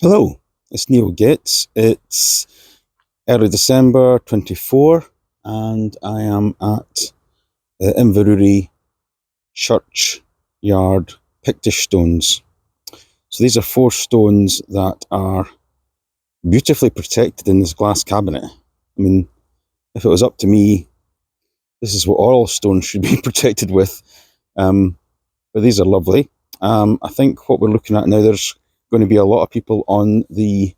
Hello, it's Neil Gates. It's early December 24 and I am at the Inverurie Churchyard Pictish stones. So these are 4 stones that are beautifully protected in this glass cabinet. I mean, if it was up to me, this is what all stones should be protected with. But these are lovely. I think what we're looking at now, there's going to be a lot of people on the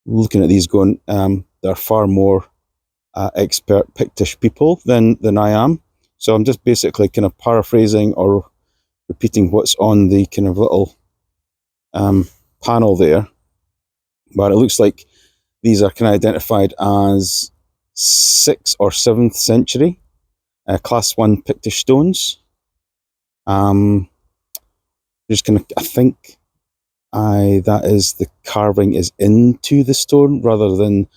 looking at these going, there are far more expert Pictish people than I am. So I'm just basically kind of paraphrasing or repeating what's on the kind of little panel there. But it looks like these are kind of identified as 6th or 7th century class 1 Pictish stones. Just kind of, I think that is the carving is into the stone rather than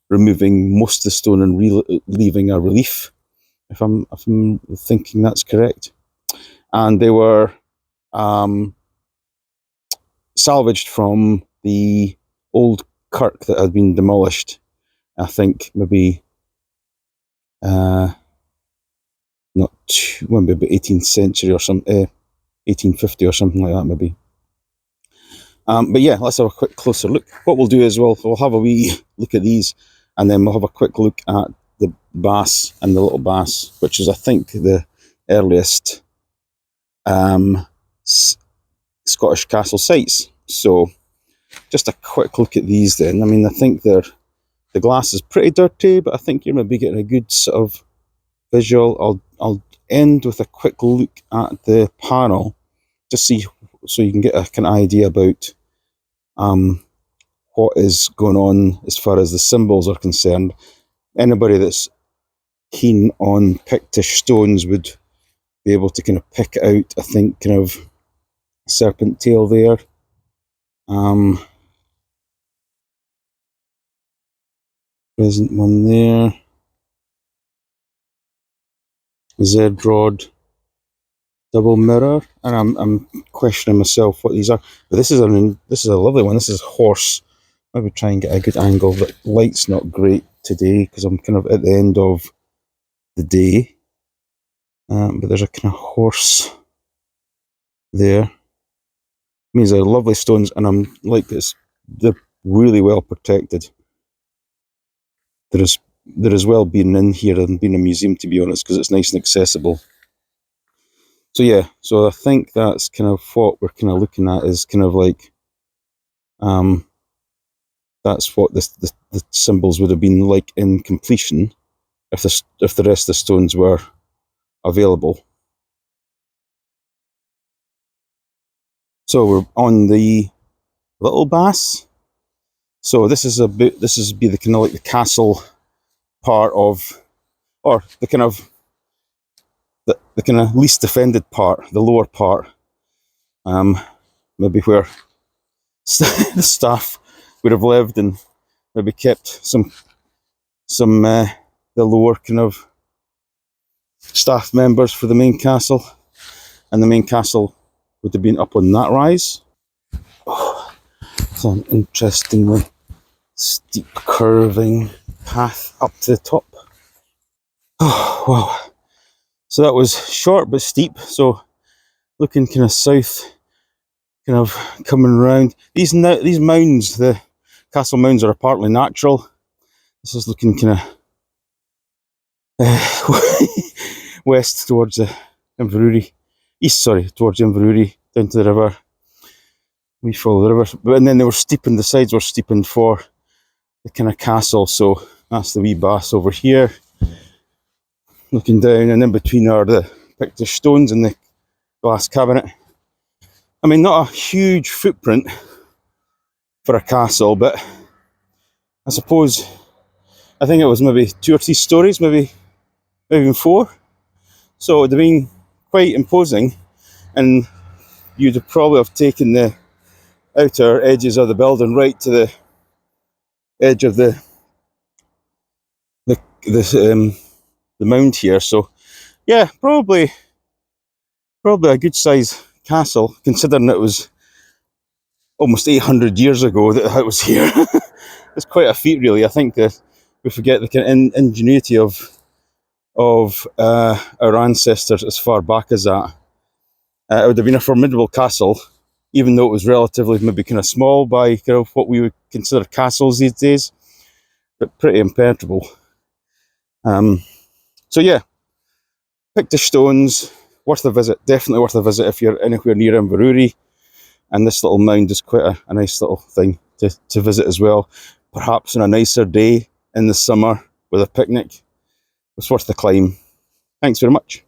removing most of the stone and leaving a relief, if I'm thinking that's correct. And they were salvaged from the old kirk that had been demolished. I think maybe maybe about 18th century or some 1850 or something like that maybe. But yeah, let's have a quick closer look. What we'll do is we'll have a wee look at these, and then we'll have a quick look at the bass and the little bass, which is, I think, the earliest Scottish castle sites. So just a quick look at these then. I mean, I think the glass is pretty dirty, but I think you're maybe getting a good sort of visual. I'll end with a quick look at the panel, just so you can get a kind of idea about what is going on as far as the symbols are concerned. Anybody that's keen on Pictish stones would be able to kind of pick out, I think, kind of serpent tail there. Present one there. Z rod, double mirror, and I'm questioning myself what these are. But this is a lovely one. This is horse. Maybe try and get a good angle. The light's not great today because I'm kind of at the end of the day. But there's a kind of horse there. I mean, these are lovely stones, and I'm like this. They're really well protected. There is well being in here and being a museum, to be honest, because it's nice and accessible. So yeah, so I think that's kind of what we're kind of looking at is kind of like, that's what the symbols would have been like in completion if the rest of the stones were available. So we're on the little bass. So this is be the kind of like the castle part of, or the kind of the kind of least defended part, the lower part, maybe where the staff would have lived and maybe kept some the lower kind of staff members for the main castle, and the main castle would have been up on that rise. Oh, it's an interestingly steep curving path up to the top. Oh wow! So that was short but steep. So looking kind of south, kind of coming around. These mounds, the castle mounds, are partly natural. This is looking kind of west towards the Inverurie, towards Inverurie, down to the river. We follow the river, and then they were steepened. The sides were steepened for the kind of castle. So that's the wee bass over here, looking down, and in between are the Pictish stones in the glass cabinet. I mean, not a huge footprint for a castle, but I suppose, I think it was maybe 2 or 3 stories, maybe even 4. So it would have been quite imposing, and you'd have probably have taken the outer edges of the building right to the edge of the mound here. So yeah, probably a good size castle, considering it was almost 800 years ago that it was here. It's quite a feat, really. I think that we forget the kind of ingenuity of our ancestors as far back as that. It would have been a formidable castle, even though it was relatively maybe kind of small by kind of what we would consider castles these days, but pretty impenetrable. So yeah, Pictish stones, worth a visit. Definitely worth a visit if you're anywhere near Inverurie. And this little mound is quite a nice little thing to visit as well. Perhaps on a nicer day in the summer with a picnic. It's worth the climb. Thanks very much.